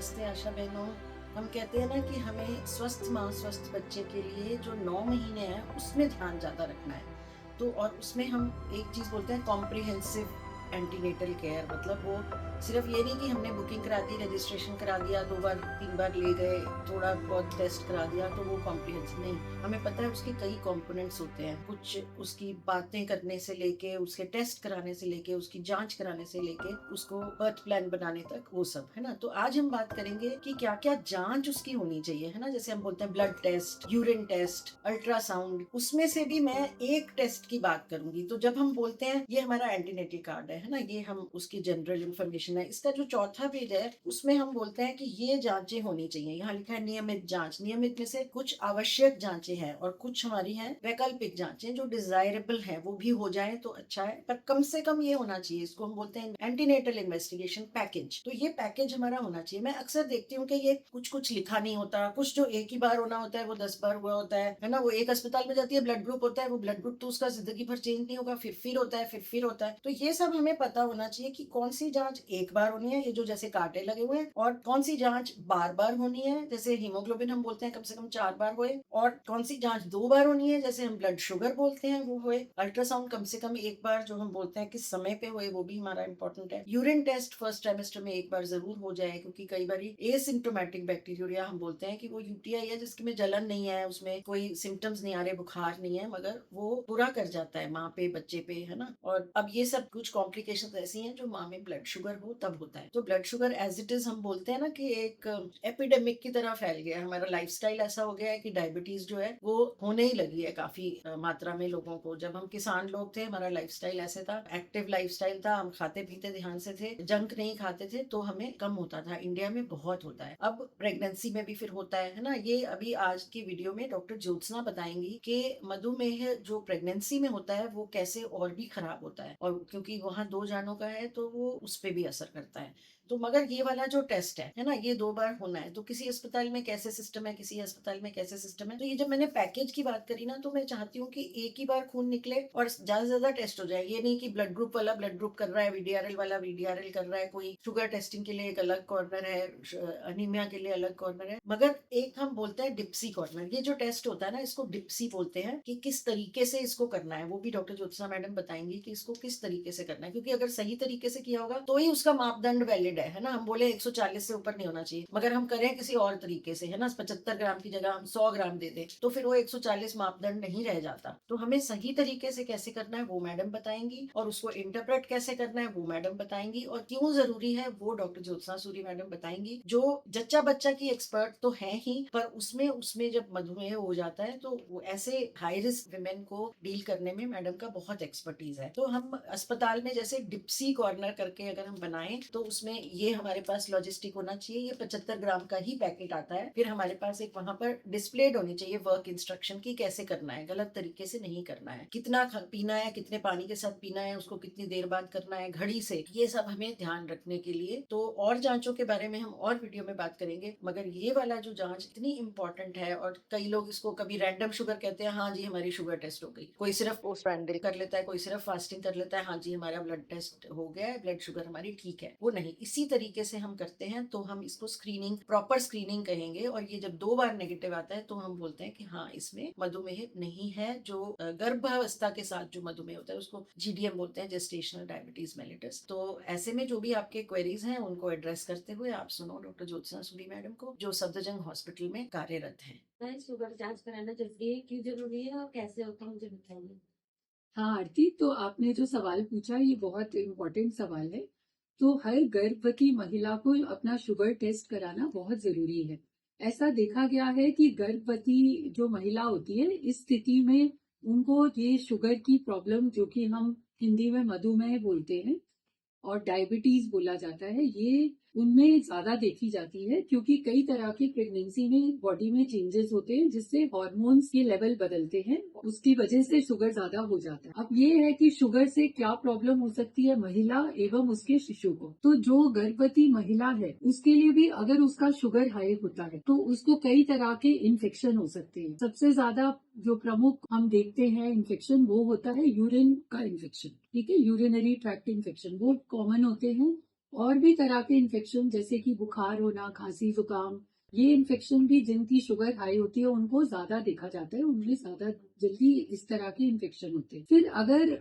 नमस्ते आशा बहनों। हम कहते हैं ना कि हमें स्वस्थ माँ स्वस्थ बच्चे के लिए जो 9 महीने हैं उसमें ध्यान ज़्यादा रखना है। तो और उसमें हम एक चीज़ बोलते हैं कॉम्प्रिहेंसिव एंटीनेटल केयर, मतलब वो सिर्फ ये नहीं कि हमने बुकिंग करा दी, रजिस्ट्रेशन करा दिया, 2 बार 3 बार ले गए, थोड़ा बहुत टेस्ट करा दिया तो वो कॉम्प्रिहेंसिव नहीं। हमें पता है उसके कई कंपोनेंट्स होते हैं, कुछ उसकी बातें करने से लेके, उसके टेस्ट कराने से लेके, उसकी जांच कराने से लेके, उसको बर्थ प्लान बनाने तक, वो सब है ना। तो आज हम बात करेंगे कि क्या क्या जांच उसकी होनी चाहिए, है ना। जैसे हम बोलते हैं blood test, urine test, ultrasound, उसमें से भी मैं एक टेस्ट की बात करूंगी। तो जब हम बोलते हैं ये हमारा एंटीनेटल कार्ड है ना, ये हम उसकी जनरल इन्फॉर्मेशन है। इसका जो चौथा पेज है उसमें हम बोलते हैं कि ये जांचें होनी चाहिए। यहाँ लिखा है नियमित जांच। नियमित में से कुछ आवश्यक जांचें हैं और कुछ हमारी हैं वैकल्पिक जांचें जो डिजायरेबल है, वो भी हो जाए तो अच्छा है, पर कम से कम ये होना चाहिए। इसको हम बोलते हैं एंटीनेटल इन्वेस्टिगेशन पैकेज। तो ये पैकेज हमारा होना चाहिए। मैं अक्सर देखती हूँ कि ये कुछ कुछ लिखा नहीं होता, कुछ जो एक ही बार होना होता है वो 10 बार हुआ होता है ना। वो एक अस्पताल में जाती है, ब्लड ग्रुप होता है, वो ब्लड ग्रुप तो उसका जिंदगी भर चेंज नहीं होगा, फिर होता है, फिर होता है। तो ये सब हमें पता होना चाहिए कि कौन सी जांच एक बार होनी है, ये जो जैसे कांटे लगे हुए हैं, और कौन सी जांच बार बार होनी है, जैसे हीमोग्लोबिन हम बोलते हैं कम से कम 4 बार होए, और कौन सी जांच 2 बार होनी है, जैसे हम ब्लड शुगर बोलते हैं वो होए। अल्ट्रासाउंड कम से कम एक बार, जो हम बोलते हैं किस समय पे होए, वो भी हमारा इंपॉर्टेंट है। यूरिन टेस्ट फर्स्ट ट्राइमेस्टर में एक बार जरूर हो जाए, क्योंकि कई बार एसिम्टोमेटिक बैक्टीरिया हम बोलते हैं कि वो यूटीआई है जिसके में जलन नहीं है, उसमें कोई सिम्टम्स नहीं आ रहे, बुखार नहीं है, मगर वो बुरा कर जाता है माँ पे, बच्चे पे, है ना। और अब ये सब कुछ कॉम्प्लिकेशन ऐसी हैं जो माँ में ब्लड शुगर हो तब होता है। तो blood sugar as it is हम बोलते हैं ना कि एक एपिडेमिक की तरह फैल गया है। हमारा लाइफस्टाइल ऐसा हो गया है कि डायबिटीज जो है वो होने ही लगी है काफी मात्रा में लोगों को। जब हम किसान लोग थे, हमारा लाइफस्टाइल ऐसे था, एक्टिव लाइफस्टाइल था, हम खाते पीते ध्यान से थे, जंक नहीं खाते थे, तो हमें कम होता था। इंडिया में बहुत होता है, अब प्रेगनेंसी में भी फिर होता है ना। ये अभी आज की वीडियो में डॉक्टर ज्योत्सना बताएंगी कि मधुमेह जो प्रेगनेंसी में होता है वो कैसे और भी खराब होता है, और क्योंकि वहाँ 2 जानों का है तो वो उस पर भी असर करता है। तो मगर ये वाला जो टेस्ट है ना, ये 2 बार होना है। तो किसी अस्पताल में कैसे सिस्टम है, किसी अस्पताल में कैसे सिस्टम है। तो ये जब मैंने पैकेज की बात करी ना, तो मैं चाहती हूँ कि एक ही बार खून निकले और ज्यादा से ज्यादा टेस्ट हो जाए। ये नहीं कि ब्लड ग्रुप वाला ब्लड ग्रुप कर रहा है, वीडीआरएल वाला वीडीआरएल कर रहा है, कोई शुगर टेस्टिंग के लिए एक अलग कॉर्नर है, अनीमिया के लिए अलग कॉर्नर है, मगर एक हम बोलते हैं डिप्सी कॉर्नर। ये जो टेस्ट होता है ना, इसको डिप्सी बोलते हैं। कि किस तरीके से इसको करना है वो भी डॉक्टर ज्योत्सना मैडम बताएंगी कि इसको किस तरीके से करना है, क्योंकि अगर सही तरीके से किया होगा तो ही उसका मापदंड वैलिड है ना। हम बोले 140 से ऊपर नहीं होना चाहिए, मगर हम करें किसी और तरीके से, है ना, 75 ग्राम की जगह हम 100 ग्राम दे दें, तो फिर वो 140 मापदंड नहीं रह जाता। तो हमें सही तरीके से कैसे करना है वो मैडम बताएंगी, और उसको इंटरप्रेट कैसे करना है वो मैडम बताएंगी, और क्यों जरूरी है वो डॉक्टर ज्योत्सना सूरी मैडम बताएंगी, जो जच्चा बच्चा की एक्सपर्ट तो है ही, पर उसमें उसमें जब मधुमेह हो जाता है तो वो ऐसे हाई रिस्क विमेन को डील करने में मैडम का बहुत एक्सपर्टीज है। तो हम अस्पताल में जैसे डिप्सी कॉर्नर करके अगर हम बनाएं, तो उसमें ये हमारे पास लॉजिस्टिक होना चाहिए। ये 75 ग्राम का ही पैकेट आता है। फिर हमारे पास एक वहां पर डिस्प्लेड होनी चाहिए वर्क इंस्ट्रक्शन की, कैसे करना है, गलत तरीके से नहीं करना है, कितना पीना है, कितने पानी के साथ पीना है, उसको कितनी देर बाद करना है, घड़ी से, ये सब हमें ध्यान रखने के लिए। तो और जांचों के बारे में हम और वीडियो में बात करेंगे, मगर ये वाला जो जांच इतनी इंपॉर्टेंट है। और कई लोग इसको कभी रैंडम शुगर कहते हैं, हाँ जी हमारी शुगर टेस्ट हो गई, कोई सिर्फ पोस्ट पैंडल कर लेता है, कोई सिर्फ फास्टिंग कर लेता है, हाँ जी हमारा ब्लड टेस्ट हो गया है, ब्लड शुगर हमारी ठीक है। वो नहीं, इसी तरीके से हम करते हैं। तो हम इसको स्क्रीनिंग, प्रॉपर स्क्रीनिंग कहेंगे। और ये जब 2 बार नेगेटिव आता है तो हम बोलते हैं कि हाँ इसमें मधुमेह नहीं है। जो गर्भावस्था के साथ जो मधुमेह होता है उसको जीडीएम बोलते हैं, जेस्टेशनल डायबिटीज मेलिटस। तो ऐसे में जो भी आपके क्वेरीज हैं उनको एड्रेस करते हुए आप सुनो डॉक्टर ज्योत्सना सूरी मैडम को, जो सफदरजंग हॉस्पिटल में कार्यरत है। शुगर जांच कराना जरूरी है, क्यों जरूरी है और कैसे होता है मुझे बताइए। हाँ आरती, तो आपने जो सवाल पूछा ये बहुत इम्पोर्टेंट सवाल है। तो हर गर्भवती महिला को अपना शुगर टेस्ट कराना बहुत जरूरी है। ऐसा देखा गया है कि गर्भवती जो महिला होती है इस स्थिति में उनको ये शुगर की प्रॉब्लम, जो कि हम हिंदी में मधुमेह बोलते हैं और डायबिटीज बोला जाता है, ये उनमें ज्यादा देखी जाती है, क्योंकि कई तरह की प्रेगनेंसी में बॉडी में चेंजेस होते हैं जिससे हार्मोन्स के लेवल बदलते हैं, उसकी वजह से शुगर ज्यादा हो जाता है। अब ये है कि शुगर से क्या प्रॉब्लम हो सकती है महिला एवं उसके शिशु को। तो जो गर्भवती महिला है उसके लिए भी अगर उसका शुगर हाई होता है तो उसको कई तरह के इन्फेक्शन हो सकते हैं। सबसे ज्यादा जो प्रमुख हम देखते हैं इन्फेक्शन, वो होता है यूरिन का इन्फेक्शन। ठीक है, यूरिनरी ट्रैक्ट इन्फेक्शन वो कॉमन होते हैं। और भी तरह के इन्फेक्शन जैसे कि बुखार होना, खांसी, जुकाम, ये इन्फेक्शन भी जिनकी शुगर हाई होती है उनको ज्यादा देखा जाता है, उनमें ज्यादा जल्दी इस तरह के इन्फेक्शन होते हैं। फिर अगर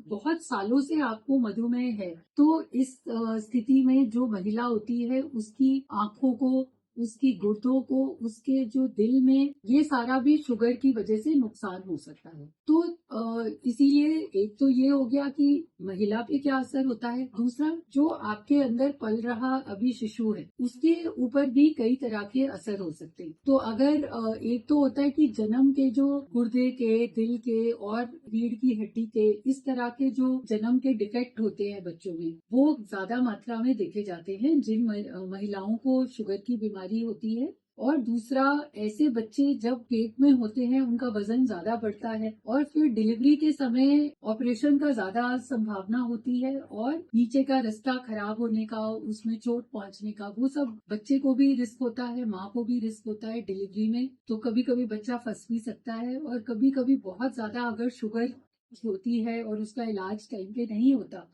बहुत सालों से आपको मधुमेह है तो इस स्थिति में जो महिला होती है उसकी आंखों को, उसकी गुर्दों को, उसके जो दिल में, ये सारा भी शुगर की वजह से नुकसान हो सकता है। तो इसीलिए एक तो ये हो गया कि महिला पे क्या असर होता है, दूसरा जो आपके अंदर पल रहा अभी शिशु है उसके ऊपर भी कई तरह के असर हो सकते हैं। तो अगर एक तो होता है कि जन्म के जो गुर्दे के, दिल के और रीढ़ की हड्डी के इस तरह के जो जन्म के डिफेक्ट होते हैं बच्चों में, वो ज्यादा मात्रा में देखे जाते हैं जिन महिलाओं को शुगर की बीमारी होती है। और दूसरा, ऐसे बच्चे जब पेट में होते हैं उनका वजन ज्यादा बढ़ता है और फिर डिलीवरी के समय ऑपरेशन का ज्यादा संभावना होती है और नीचे का रास्ता खराब होने का, उसमें चोट पहुंचने का, वो सब बच्चे को भी रिस्क होता है, माँ को भी रिस्क होता है डिलीवरी में। तो कभी कभी बच्चा फंस भी सकता है और कभी कभी बहुत ज्यादा अगर शुगर होती है और उसका इलाज टाइम पे नहीं होता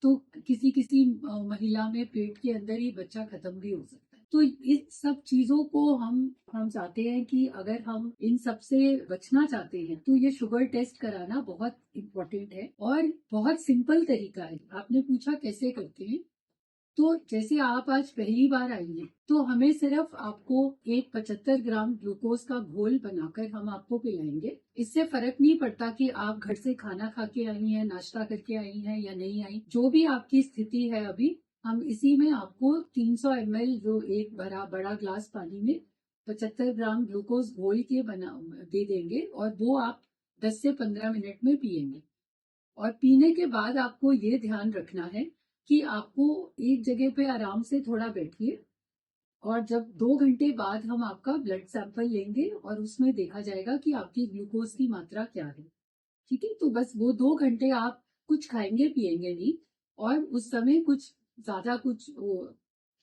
तो किसी किसी महिला में पेट के अंदर ही बच्चा खत्म भी हो सकता है। तो इस सब चीजों को हम चाहते हैं कि अगर हम इन सब से बचना चाहते हैं तो ये शुगर टेस्ट कराना बहुत इम्पोर्टेंट है और बहुत सिंपल तरीका है। आपने पूछा कैसे करते हैं, तो जैसे आप आज पहली बार आई हैं तो हमें सिर्फ आपको एक 75 ग्राम ग्लूकोज का घोल बनाकर हम आपको पिलाएंगे। इससे फर्क नहीं पड़ता कि आप घर से खाना खा के आई हैं, नाश्ता करके आई हैं या नहीं आई, जो भी आपकी स्थिति है अभी, हम इसी में आपको 300 ml जो एक बड़ा ग्लास पानी में 75 ग्राम ग्लूकोज घोल के बना दे देंगे और वो आप 10 से 15 मिनट में पिएंगे। और पीने के बाद आपको ये ध्यान रखना है कि आपको एक जगह पे आराम से थोड़ा बैठिए और जब 2 घंटे बाद हम आपका ब्लड सैंपल लेंगे और उसमें देखा जाएगा कि आपकी ग्लूकोज की मात्रा क्या है। ठीक है, तो बस वो 2 घंटे आप कुछ खाएंगे पिएंगे नहीं और उस समय कुछ ज्यादा कुछ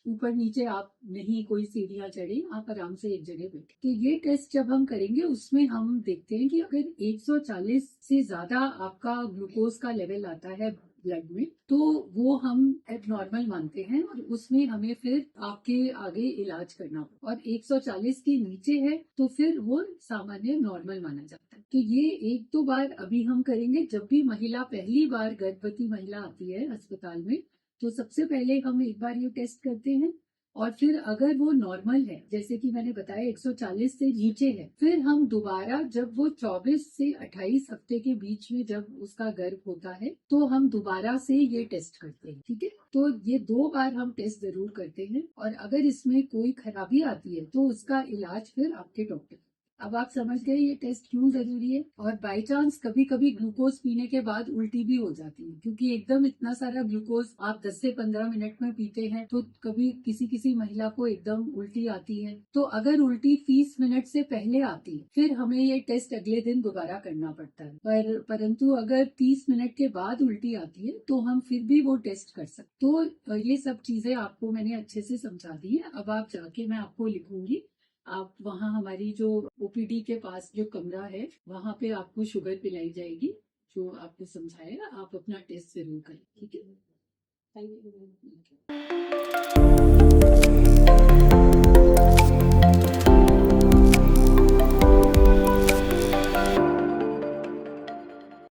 ऊपर नीचे आप नहीं कोई सीढ़ियां चढ़े, आप आराम से एक जगह बैठे। तो ये टेस्ट जब हम करेंगे उसमें हम देखते हैं कि अगर 140 से ज्यादा आपका ग्लूकोज का लेवल आता है ब्लड में तो वो हम एबनॉर्मल मानते हैं और उसमें हमें फिर आपके आगे इलाज करना होगा। और 140 के नीचे है तो फिर वो सामान्य नॉर्मल माना जाता है। तो ये 1-2 बार अभी हम करेंगे। जब भी महिला पहली बार गर्भवती महिला आती है अस्पताल में तो सबसे पहले हम एक बार ये टेस्ट करते हैं और फिर अगर वो नॉर्मल है, जैसे कि मैंने बताया 140 से नीचे है, फिर हम दोबारा जब वो 24 से 28 हफ्ते के बीच में जब उसका गर्भ होता है तो हम दोबारा से ये टेस्ट करते हैं। ठीक है, तो ये 2 बार हम टेस्ट जरूर करते हैं और अगर इसमें कोई खराबी आती है तो उसका इलाज फिर आपके डॉक्टर। अब आप समझ गए ये टेस्ट क्यों जरूरी है। और बाय चांस कभी कभी ग्लूकोज पीने के बाद उल्टी भी हो जाती है, क्योंकि एकदम इतना सारा ग्लूकोज आप 10 से 15 मिनट में पीते हैं तो कभी किसी महिला को एकदम उल्टी आती है। तो अगर उल्टी 30 मिनट से पहले आती है फिर हमें ये टेस्ट अगले दिन दोबारा करना पड़ता है, परंतु अगर 30 मिनट के बाद उल्टी आती है तो हम फिर भी वो टेस्ट कर सकते। तो ये सब चीजें आपको मैंने अच्छे से समझा दी है। अब आप जाके, मैं आपको लिखूंगी, आप वहाँ हमारी जो ओपीडी के पास जो कमरा है वहाँ पे आपको शुगर पिलाई जाएगी जो आपको समझाएगा। आप अपना टेस्ट जरूर करें। ठीक है, थैंक यू।